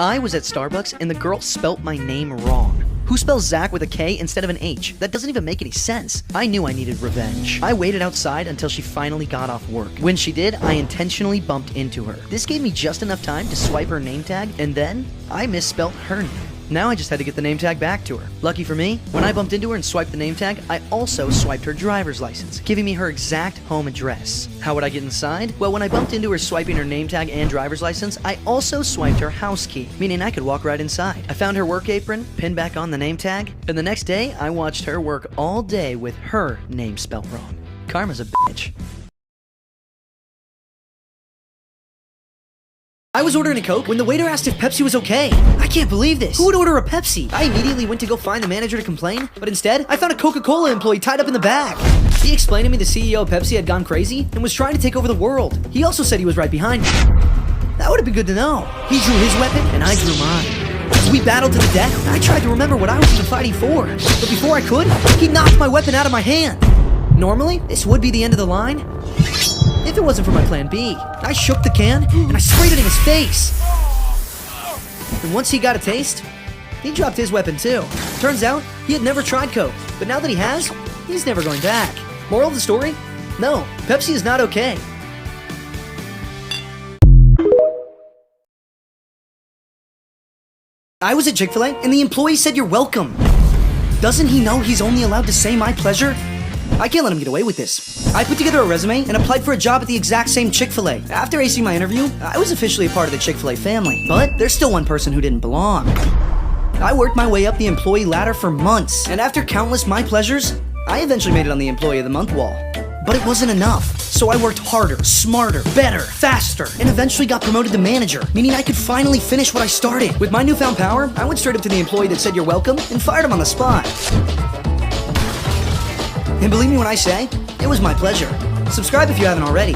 I was at Starbucks and the girl spelt my name wrong. Who spells Zach with a K instead of an H? That doesn't even make any sense. I knew I needed revenge. I waited outside until she finally got off work. When she did, I intentionally bumped into her. This gave me just enough time to swipe her name tag, and then I misspelt her name. Now I just had to get the name tag back to her. Lucky for me, when I bumped into her and swiped the name tag, I also swiped her driver's license, giving me her exact home address. How would I get inside? Well, when I bumped into her swiping her name tag and driver's license, I also swiped her house key, meaning I could walk right inside. I found her work apron, pinned back on the name tag, and the next day, I watched her work all day with her name spelt wrong. Karma's a bitch. I was ordering a Coke when the waiter asked if Pepsi was okay. I can't believe this. Who would order a Pepsi? I immediately went to go find the manager to complain, but instead, I found a Coca-Cola employee tied up in the back. He explained to me the CEO of Pepsi had gone crazy and was trying to take over the world. He also said he was right behind me. That would have been good to know. He drew his weapon and I drew mine. As we battled to the death, I tried to remember what I was even fighting for. But before I could, he knocked my weapon out of my hand. Normally, this would be the end of the line, if it wasn't for my plan B. I shook the can, and I sprayed it in his face. And once he got a taste, he dropped his weapon too. Turns out, he had never tried Coke, but now that he has, he's never going back. Moral of the story? No, Pepsi is not okay. I was at Chick-fil-A, and the employee said you're welcome. Doesn't he know he's only allowed to say my pleasure? I can't let him get away with this. I put together a resume and applied for a job at the exact same Chick-fil-A. After acing my interview, I was officially a part of the Chick-fil-A family. But there's still one person who didn't belong. I worked my way up the employee ladder for months, and after countless my pleasures, I eventually made it on the Employee of the Month wall. But it wasn't enough. So I worked harder, smarter, better, faster, and eventually got promoted to manager, meaning I could finally finish what I started. With my newfound power, I went straight up to the employee that said you're welcome and fired him on the spot. And believe me when I say, it was my pleasure. Subscribe if you haven't already.